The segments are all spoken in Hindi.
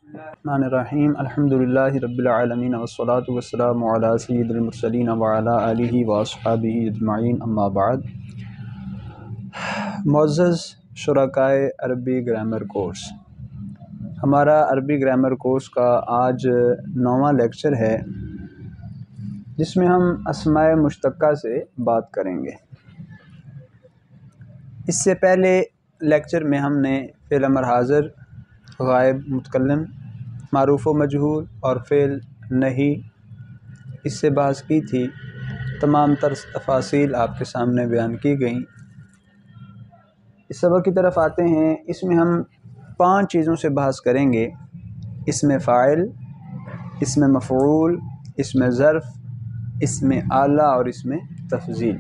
बिस्मिल्लाहिर्रहमानिर्रहीम अल्हम्दुलिल्लाहि रब्बिल आलमीन वस्सलातु वस्सलामु अला सय्यिदिल मुरसलीन व अला आलिहि व अस्हाबिहि अजमाइन अम्मा बाद। मुअज़्ज़ज़ शुरकाए अरबी ग्रामर कोर्स, हमारा अरबी ग्रामर कोर्स का आज 9वां लेक्चर है जिसमें हम अस्माए मुश्तक्का से बात करेंगे। इससे पहले लेक्चर में हमने फ़िल अमर हाज़िर, गायब, मुतकल्लिम, मारूफ़ व मजहूल और फ़िल नहीं इससे बहस की थी। तमाम तर तफ़ासील आपके सामने बयान की गई। इस सबक की तरफ आते हैं। इसमें हम 5 चीज़ों से बहस करेंगे। इसमें फ़ाइल, इसमें मफ़ऊल, इसमें ज़र्फ़, इसमें आला और इसमें तफ़ज़ील।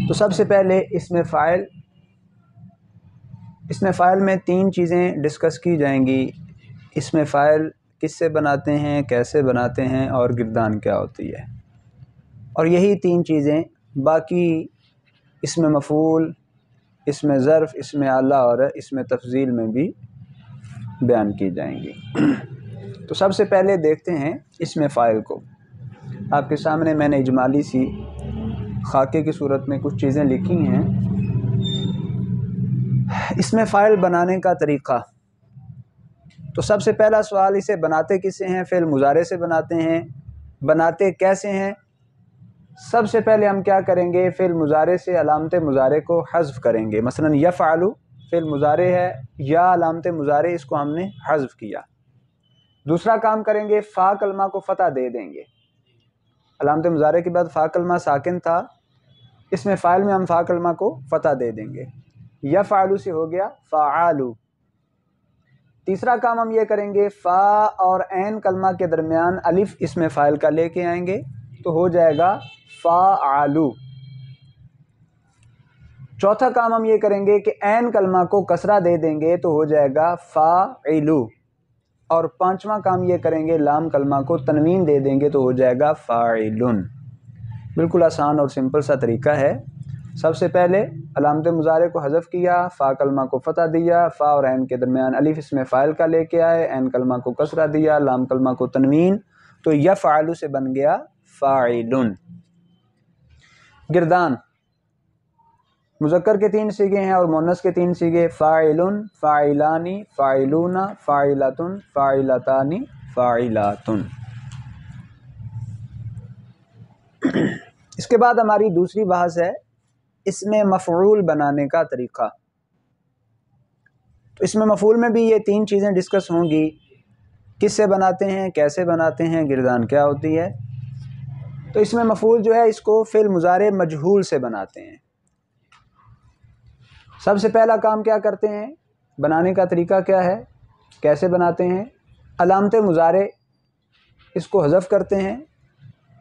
तो सबसे पहले इसमें फ़ाइल। इसमें फ़ाइल में 3 चीज़ें डिस्कस की जाएंगी। इसमें फ़ाइल किससे बनाते हैं, कैसे बनाते हैं और गिरदान क्या होती है। और यही 3 चीज़ें बाकी इसमें मफ़ऊल, इसमें ज़र्फ़, इसमें आला और इसमें तफ़ज़ील में भी बयान की जाएंगी। तो सबसे पहले देखते हैं इसमें फ़ाइल को। आपके सामने मैंने इजमाली सी खाके की सूरत में कुछ चीज़ें लिखी हैं। इसमें फ़ाइल बनाने का तरीक़ा। तो सबसे पहला सवाल, इसे बनाते किससे हैं? फ़िल मुज़ारे से बनाते हैं। बनाते कैसे हैं? सबसे पहले हम क्या करेंगे, फ़िल मुज़ारे से अलामत मुज़ारे को हज़्फ़ करेंगे। मसलन यफ़अलु फ़िल मुज़ारे है, या अलामत मुज़ारे इसको हमने हज़्फ़ किया। दूसरा काम करेंगे, फ़ा कलमा को फ़तह दे देंगे। अलामत मुज़ारे के बाद फ़ा कलमा साकिन था, इसमें फ़ाइल में हम फ़ा कलमा को फ़तह दे देंगे। यफ़अलु से हो गया फ़अलु। तीसरा काम हम ये करेंगे, फ़ा और ऐन कलमा के दरमियान अलिफ इसमें फ़ाइल का लेके आएंगे तो हो जाएगा फ़अलु। चौथा काम हम ये करेंगे कि ऐन कलमा को कसरा दे देंगे तो हो जाएगा फ़ाइलु। और पांचवा काम ये करेंगे, लाम कलमा को तनवीन दे देंगे तो हो जाएगा फ़ाइलुन। बिल्कुल आसान और सिंपल सा तरीका है। सबसे पहले अलामत मुज़ारे को हज़फ किया, फ़ा कलमा को फ़तह दिया, फ़ा और ऐन के दरमियान अलिफ इसमें फ़ाइल का लेके आए, ऐन कलमा को कसरा दिया, लाम कलमा को तनवीन, तो यफ़अलु से बन गया फ़ाइलुन। गिरदान, मुज़क्कर के 3 सीगे हैं और मुअन्नस के 3 सीगे, फ़ाइलुन, फ़ाइलानी, फ़ाइलूना, फ़ाइलतुन, फ़ाइलतानी, फ़ाइलातुन। इसके बाद हमारी दूसरी बहस है इसमें मफ़ऊल बनाने का तरीक़ा। तो इसमें मफ़ऊल में भी ये 3 चीज़ें डिस्कस होंगी। किससे बनाते हैं, कैसे बनाते हैं, गिरदान क्या होती है। तो इसमें मफ़ऊल जो है इसको फ़िल मुज़ारे मजहूल से बनाते हैं। सबसे पहला काम क्या करते हैं, बनाने का तरीका क्या है, कैसे बनाते हैं। अलामत मुज़ारे इसको हज़फ करते हैं,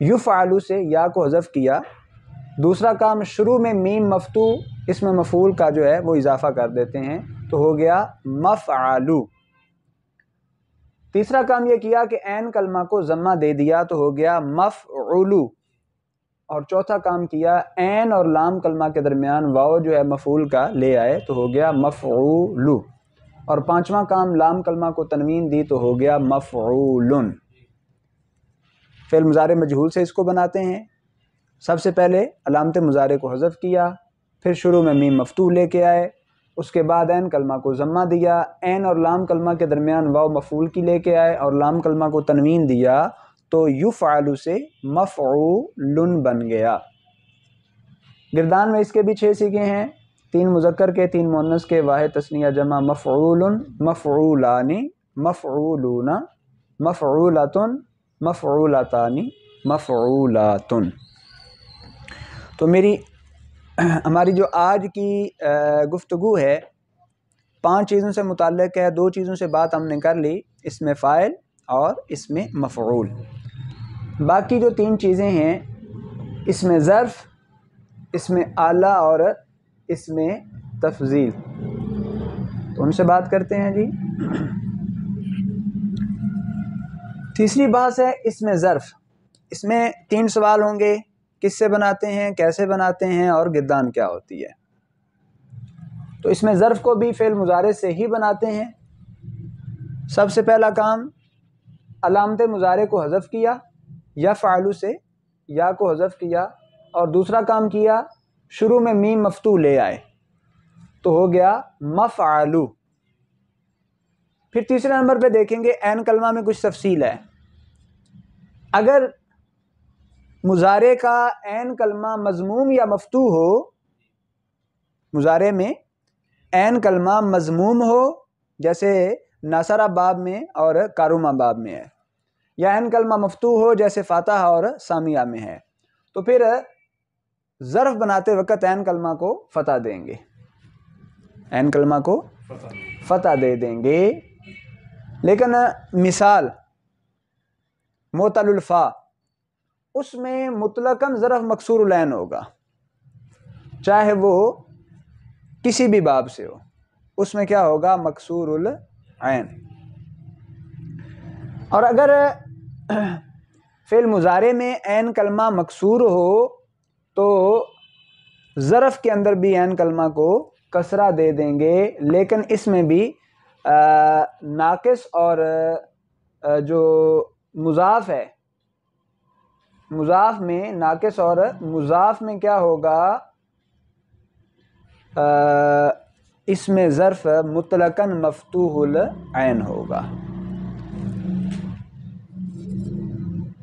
युफ़अलु से या को हज़फ किया। दूसरा काम, शुरू में मीम मफ्तू इसमें मफ़ऊल का जो है वो इजाफ़ा कर देते हैं तो हो गया मफ़अलु। तीसरा काम ये किया कि ऐन कलमा को ज़म्मा दे दिया तो हो गया मफ़ऊलु। और चौथा काम किया, ऐन और लाम कलमा के दरमियान वाव जो है मफ़ऊल का ले आए तो हो गया मफ़ऊलु। और पांचवा काम, लाम कलमा को तनवीन दी तो हो गया मफ़ऊलुन। फ़िल मुज़ारे मजहूल से इसको बनाते हैं। सबसे पहले अलामत मुज़ारे को हज़फ किया, फिर शुरू में मीम मफ्तूह लेके आए, उसके बाद ऐन कलमा को ज़म्मा दिया, ऐन और लाम कलमा के दरमियान वाव मफ़ऊल की लेके आए और लाम कलमा को तनवीन दिया तो युफ़अलु से मफ़ऊलुन बन गया। गिरदान में इसके भी 6 सीगे हैं, 3 मुज़क्कर के, 3 मुअन्नस के, वाहिद तस्निया जमा, मफ़ऊलुन, मफ़ऊलानी, मफ़ऊलूना, मफ़ऊलतुन, मफ़ऊलतानी, मफ़ऊलातुन। तो हमारी जो आज की गुफ्तगू है 5 चीज़ों से मुताल्लिक़ है। 2 चीज़ों से बात हमने कर ली, इसमें फ़ाइल और इसमें मफ़ऊल। बाकी जो 3 चीज़ें हैं, इसमें ज़र्फ़, इसमें आला और इसमें तफ़ज़ील, तो उनसे बात करते हैं जी। तीसरी बात है इसमें ज़र्फ़। इसमें 3 सवाल होंगे, किससे बनाते हैं, कैसे बनाते हैं और गिरदान क्या होती है। तो इसमें ज़र्फ़ को भी फ़िल मुज़ारे से ही बनाते हैं सबसे पहला काम अलामत मुजारे को हज़फ किया, यफ़अलु से या को हज़फ किया, और दूसरा काम किया शुरू में मीम मफ्तू ले आए तो हो गया मफ़अलु। फिर तीसरे नंबर पे देखेंगे ऐन कलमा में कुछ तफसील है। अगर मुजारे का ऐन कलमा मज़मूम या मफ्तू हो, मुजारे में ऐन कलमा मज़मूम हो, जैसे नासरा बाब में और कारुमा बाब में है, या ऐन कलमा मफ्तू हो जैसे फातहा और सामिया में है, तो फिर ज़र्फ़ बनाते वक़्त ऐन कलमा को फ़तह देंगे, ऐन कलमा को फ़तह दे देंगे। लेकिन मिसाल मोतलुल फ़ा, उसमें मुतलकन ज़रफ़ मकसूरुल ऐन होगा, चाहे वो किसी भी बाब से हो, उसमें क्या होगा मकसूरुल ऐन। और अगर फ़िल मुज़ारे में ऐन कलमा मकसूर हो तो ज़रफ़ के अंदर भी ऐन कलमा को कसरा दे देंगे, लेकिन इसमें भी नाक़िस और जो मुज़ाफ़ है, मुज़ाफ़ में नाक़िस और मुज़ाफ़ में क्या होगा, इसमें ज़र्फ़ मुतलकन मफ़तूहुल ऐन होगा।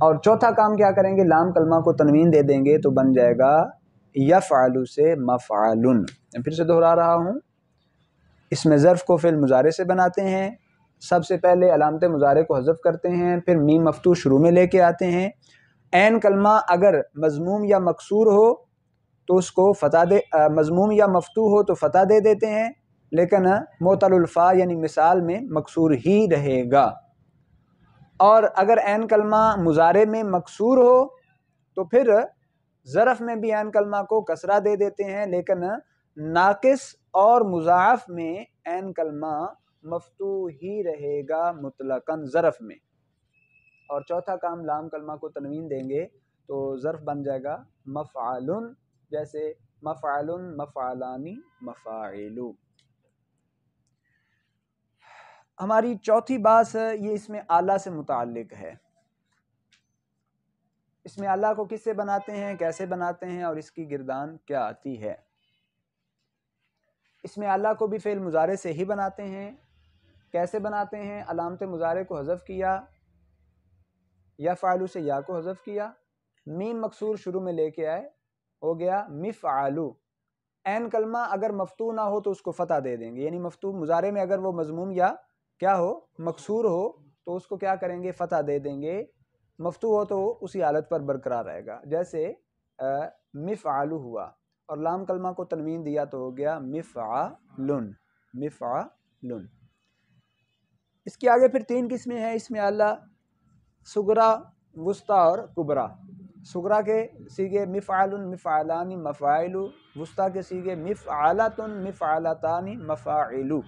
और चौथा काम क्या करेंगे, लाम कलमा को तनवीन दे देंगे तो बन जाएगा यफ़अलु से मफ़अलुन। फिर से दोहरा रहा हूँ, इसमें ज़र्फ़ को फ़िल मुज़ारे से बनाते हैं, सबसे पहले अलामत मुज़ारे को हज़फ करते हैं, फिर मीम मफ्तू शुरू में लेके आते हैं। ऐन कलमा अगर मज़मूम या मकसूर हो तो उसको फ़तह दे, मज़मूम या मफ्तू हो तो फ़तह दे देते हैं, लेकिन मोतलुल फ़ा यानी मिसाल में मकसूर ही रहेगा। और अगर ऐन कलमा मुज़ारे में मकसूर हो तो फिर ज़रफ़ में भी ऐन कलमा को कसरा दे देते हैं, लेकिन नाक़िस और मुज़ाफ़ में ऐन कलमा मफ्तू ही रहेगा मुतलकन ज़रफ़ में। और चौथा काम लाम कलमा को तनवीन देंगे तो ज़र्फ़ बन जाएगा मफ़अलुन, जैसे मफ़अलुन, मफ़अलानी, मफ़ाइलु। हमारी चौथी बात ये इसमें आला से मुताल्लिक़ है। इसमें आला को किससे बनाते हैं, कैसे बनाते हैं और इसकी गिरदान क्या आती है। इसमें आला को भी फ़ेल मुज़ारे से ही बनाते हैं। कैसे बनाते हैं, अलामत मुज़ारे को हज़फ किया, या फ़ालू से या को हज़फ किया, मीम मकसूर शुरू में लेके आए, हो गया मिफ़अलु। ऐन कलमा अगर मफ्तू ना हो तो उसको फ़तह दे देंगे, यानी मफ्तू मुज़ारे में अगर वो मज़मूम या क्या हो मकसूर हो तो उसको क्या करेंगे फ़तह दे देंगे, मफ्तू हो तो उसी हालत पर बरकरार रहेगा, जैसे मिफ़अलु हुआ। और लाम कलमा को तनवीन दिया तो हो गया मिफ़अलुन, मिफ़अलुन। इसके आगे फिर तीन किस्में हैं इसमें आला, सुगरा, वुस्ता और कुबरा। सुगरा के सीगे मिफ़अलुन, मिफ़अलानी, मफ़ाइलु। वुस्ता के सीगे मिफ़अलतुन, मिफ़अलतानी, मफ़ाइलु।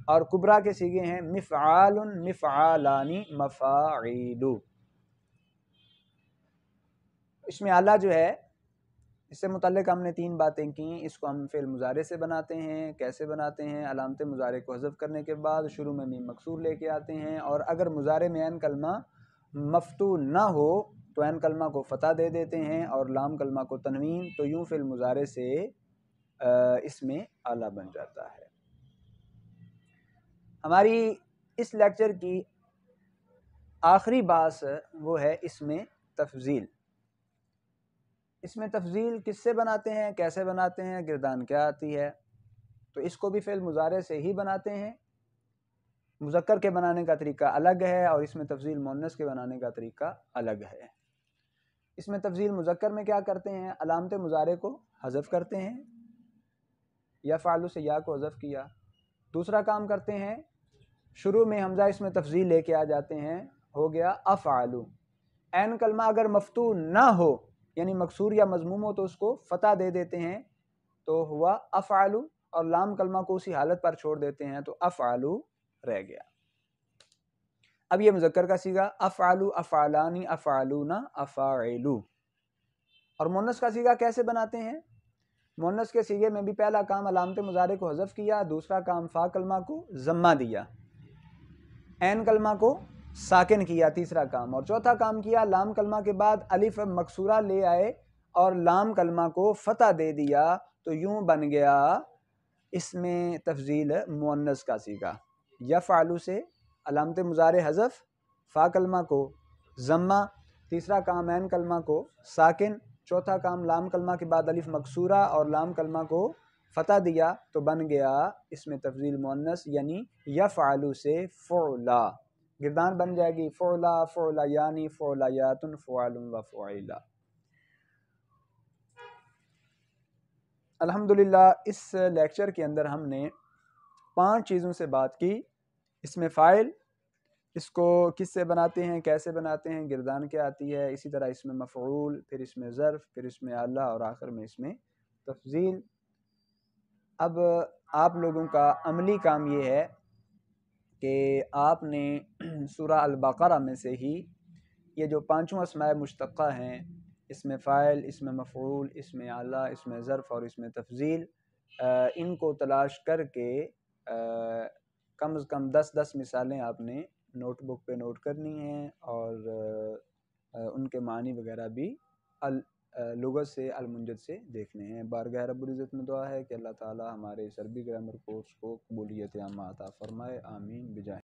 और कुबरा के सीगे हैं मिफ़अलुन, मिफ़अलानी, मफ़ाइलु। इसमें आला जो है, इससे मुतल्लिक़ हमने तीन बातें की। इसको हम फ़िल मुज़ारे से बनाते हैं, कैसे बनाते हैं, अलामत मुज़ारे को हज़फ करने के बाद शुरू में मीम मकसूर लेके आते हैं। और अगर मुज़ारे में ऐन कलमा मफ्तू ना हो तो ऐन कलमा को फ़तह दे देते हैं और लाम कलमा को तनवीन, तो यूँ फ़िल मुज़ारे से इसमें आला बन जाता है। हमारी इस लेक्चर की आखिरी बात वो है इसमें तफ़ज़ील। इसमें तफ़ज़ील किससे बनाते हैं, कैसे बनाते हैं, गिरदान क्या आती है। तो इसको भी फ़िल मुज़ारे से ही बनाते हैं। मुज़क्कर के बनाने का तरीका अलग है और इसमें तफ़ज़ील मुअन्नस के बनाने का तरीका अलग है। इसमें तफ़ज़ील मुज़क्कर में क्या करते हैं, अलामत मुज़ारे को हज़फ करते हैं, या फ़ालू से या को हज़फ किया। दूसरा काम करते हैं, शुरू में हमज़ा इसमें तफ़ज़ील लेके आ जाते हैं, हो गया अफ़अलु। ऐन कलमा अगर मफ्तू ना हो यानी मकसूर या मज़मूम हो तो उसको फ़तह दे देते हैं, तो हुआ अफ़अलु। और लाम कलमा को उसी हालत पर छोड़ देते हैं तो अफ़अलु रह गया। अब ये मुज़क्कर का सीगा अफ़अलु, अफ़अलानी, अफ़अलूना, अफ़ाइलु। और मुअन्नस का सीगा कैसे बनाते हैं, मुअन्नस के सीगे में भी पहला काम अलामत मुज़ारे को हज़फ किया, दूसरा काम फ़ा कलमा को ज़म्मा दिया। ऐन कलमा को साकिन किया, तीसरा काम। और चौथा काम किया, लाम कलमा के बाद अलिफ मकसूरा ले आए और लाम कलमा को फतह दे दिया, तो यूं बन गया इसमें तफजील मुअन्नस का सीगा। यफ़अलु से अलामत मुज़ारे हज़फ, फ़ा कलमा को ज़म्मा, तीसरा काम ऐन कलमा को साकिन, चौथा काम लाम कलमा के बाद अलिफ मकसूरा और लाम कलमा को फतह दिया, तो बन गया इसमें तफजील मुअन्नस, यानी यफ़अलु से फ़ुअला, गिरदान बन जाएगी फ़ुअला फ़ुअला यानी फ़ुअलायातुन फ़ुअलुन व फ़ुअइला। अल्हम्दुलिल्लाह इस लेक्चर के अंदर हमने 5 चीज़ों से बात की। इसमें फ़ाइल, इसको किससे बनाते हैं, कैसे बनाते हैं, गिरदान क्या आती है, इसी तरह इसमें मफ़ऊल, फिर इसमें ज़र्फ़, फिर इसमें आला और आखिर में इसमें तफ़ज़ील। अब आप लोगों का अमली काम ये है कि आपने सूरह अल-बक़रा में से ही ये जो 5 अस्माए मुश्तक़ा हैं, इसमें फ़ाइल, इसमें मफ़ऊल, इसमें आला, इसमें ज़र्फ़ और इसमें तफ़ज़ील, इनको तलाश करके कम से कम 10-10 मिसालें आपने नोटबुक पे नोट करनी हैं और उनके मानी वगैरह भी लुगत से अल-मुंजद से देखने हैं। बारगाह रब्बुल इज़्ज़त में दुआ है कि अल्लाह ताला हमारे इस अरबी ग्रामर कोर्स को कबूलियत आमा अता फ़रमाए। आमीन बिजाह।